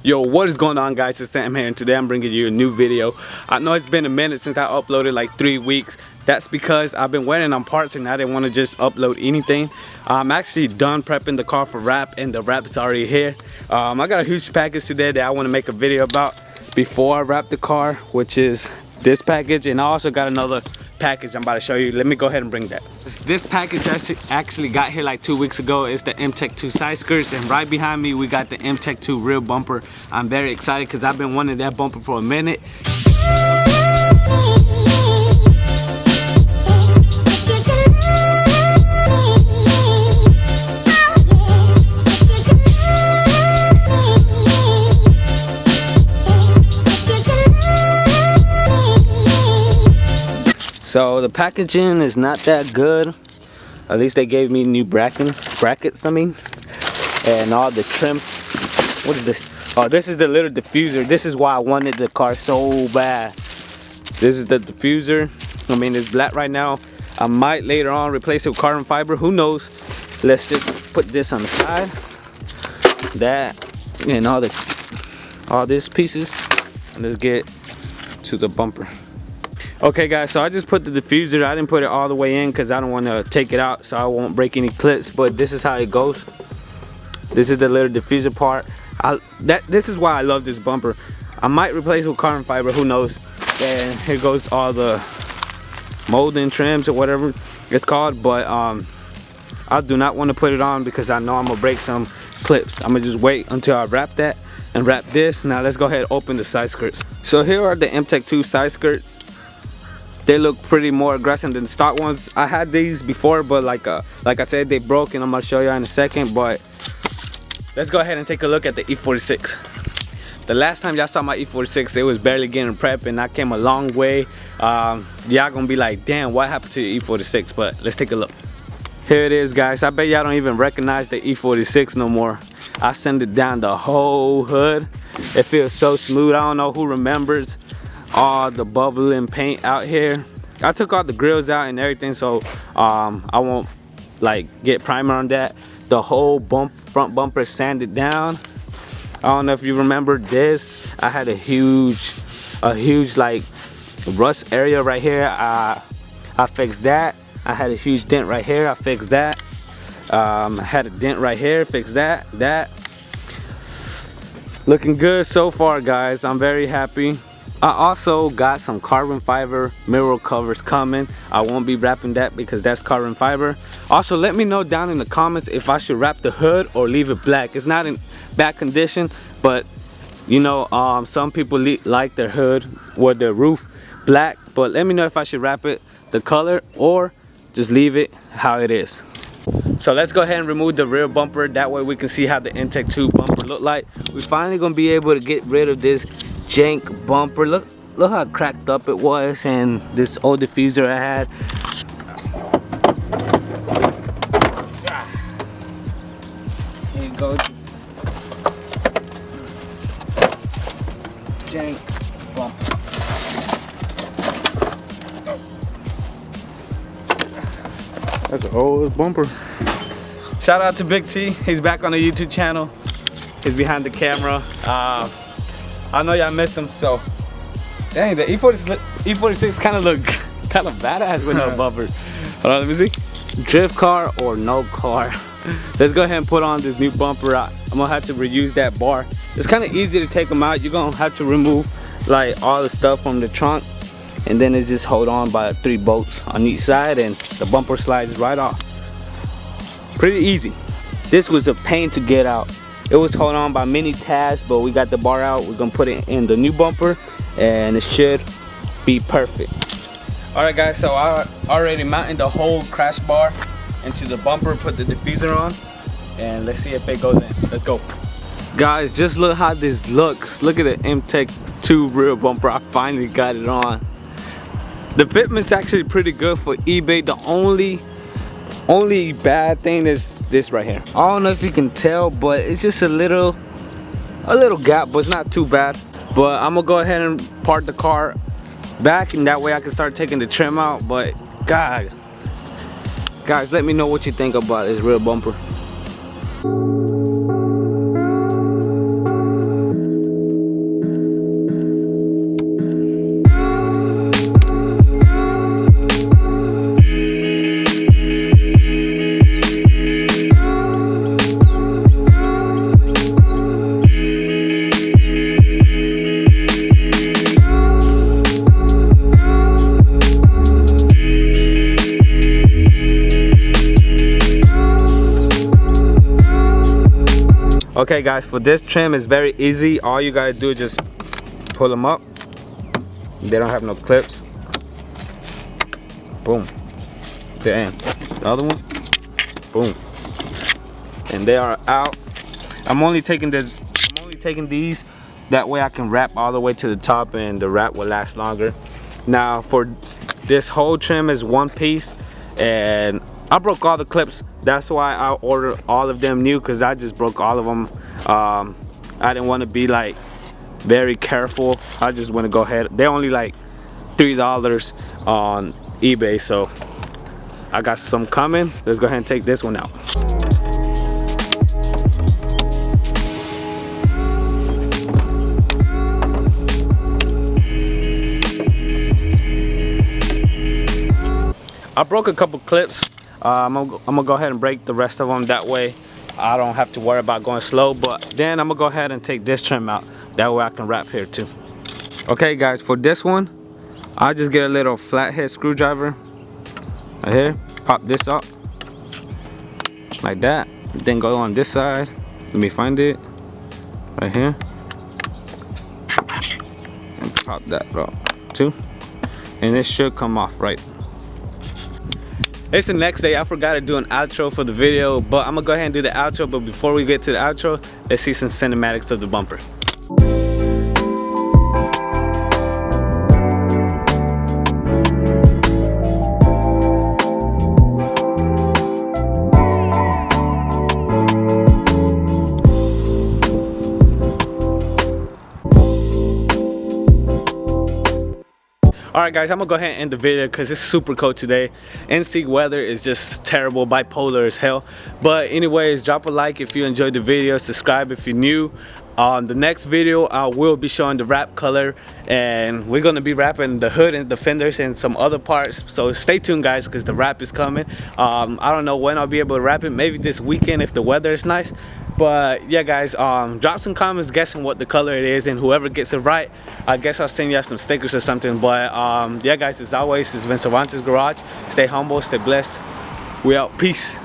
Yo, what is going on, guys? It's Sam here, and today I'm bringing you a new video. I know it's been a minute since I uploaded, like 3 weeks. That's because I've been waiting on parts and I didn't want to just upload anything. I'm actually done prepping the car for wrap, and the wrap is already here. I got a huge package today that I want to make a video about before I wrap the car, which is this package, and I also got another package I'm about to show you. Let me go ahead and bring that. This package actually got here like 2 weeks ago. It's the M-Tech 2 side skirts, and right behind me we got the M-Tech 2 rear bumper. I'm very excited because I've been wanting that bumper for a minute. So the packaging is not that good. At least they gave me new brackets, and all the trim. What is this? Oh, this is the little diffuser. This is why I wanted the car so bad. This is the diffuser. I mean, it's black right now. I might later on replace it with carbon fiber. Who knows? Let's just put this on the side. That and all these pieces. And let's get to the bumper. Okay guys, so I just put the diffuser. I didn't put it all the way in because I don't want to take it out so I won't break any clips, but this is how it goes. This is the little diffuser part. This is why I love this bumper. I might replace it with carbon fiber, who knows. And here goes all the molding trims or whatever it's called, but I do not want to put it on because I know I'm gonna break some clips. I'm gonna just wait until I wrap that and wrap this. Now let's go ahead and open the side skirts. So here are the M-Tech 2 side skirts. They look pretty more aggressive than the stock ones. I had these before, but like I said, they broke, and I'm gonna show you in a second. But let's go ahead and take a look at the E46. The last time y'all saw my E46, it was barely getting prepped, and I came a long way. Y'all gonna be like, damn, what happened to the E46? But let's take a look. Here it is, guys. I bet y'all don't even recognize the E46 no more. I sent it down the whole hood. It feels so smooth. I don't know who remembers all the bubbling paint out here. I took all the grills out and everything, so I won't like get primer on that. The whole front bumper sanded down. I don't know if you remember this. I had a huge like rust area right here. I fixed that. I had a huge dent right here. I fixed that. I had a dent right here. Fixed that. Looking good so far, guys. I'm very happy. I also got some carbon fiber mirror covers coming. I won't be wrapping that because that's carbon fiber. Also, let me know down in the comments if I should wrap the hood or leave it black. It's not in bad condition, but you know, some people like their hood or their roof black. But let me know if I should wrap it the color or just leave it how it is. So let's go ahead and remove the rear bumper. That way we can see how the M-Tech 2 bumper look like. We're finally gonna be able to get rid of this jank bumper. Look how cracked up it was, and this old diffuser I had. Here you go. Jank bumper. That's an old bumper. Shout out to Big T. He's back on the YouTube channel. He's behind the camera. I know y'all missed him, so dang, the E46 kind of look kind of badass with no bumpers. Hold on, let me see. Drift car or no car. Let's go ahead and put on this new bumper. I'm gonna have to reuse that bar. It's kind of easy to take them out. You're gonna have to remove like all the stuff from the trunk, and then it's just hold on by 3 bolts on each side, and the bumper slides right off. Pretty easy. This was a pain to get out. It was held on by many tabs, but we got the bar out. We're gonna put it in the new bumper, and it should be perfect. All right, guys, so I already mounted the whole crash bar into the bumper, put the diffuser on, and let's see if it goes in. Let's go. Guys, just look how this looks. Look at the M-Tech 2 rear bumper. I finally got it on. The fitment's actually pretty good for eBay. The only bad thing is this right here. I don't know if you can tell, but it's just a little gap, but it's not too bad. But I'm gonna go ahead and park the car back, and that way I can start taking the trim out. But God, guys, let me know what you think about this rear bumper. Okay guys, for this trim it's very easy. All you gotta do is just pull them up. They don't have no clips. Boom. Damn. The other one. Boom. And they are out. I'm only taking these. That way I can wrap all the way to the top and the wrap will last longer. Now for this whole trim is one piece, and I broke all the clips. That's why I ordered all of them new, because I just broke all of them. I didn't want to be like very careful. I just want to go ahead. They're only like $3 on eBay, so I got some coming. Let's go ahead and take this one out. I broke a couple clips. I'm gonna go ahead and break the rest of them. That way I don't have to worry about going slow. But then I'm gonna go ahead and take this trim out. That way I can wrap here too. Okay guys, for this one, I just get a little flathead screwdriver right here. Pop this up like that. Then go on this side. Let me find it right here. And pop that up too. And it should come off right. It's the next day. I forgot to do an outro for the video, but I'm gonna go ahead and do the outro. But before we get to the outro, let's see some cinematics of the bumper. Alright guys, I'm gonna go ahead and end the video because it's super cold today. NC weather is just terrible, bipolar as hell. But anyways, drop a like if you enjoyed the video, subscribe if you're new. On the next video, I will be showing the wrap color, and we're gonna be wrapping the hood and the fenders and some other parts. So stay tuned guys, because the wrap is coming. I don't know when I'll be able to wrap it, maybe this weekend if the weather is nice. But yeah guys, drop some comments guessing what the color it is, and whoever gets it right, I guess I'll send you out some stickers or something. But yeah guys, as always, it's been Cervantes Garage. Stay humble, stay blessed. We out. Peace.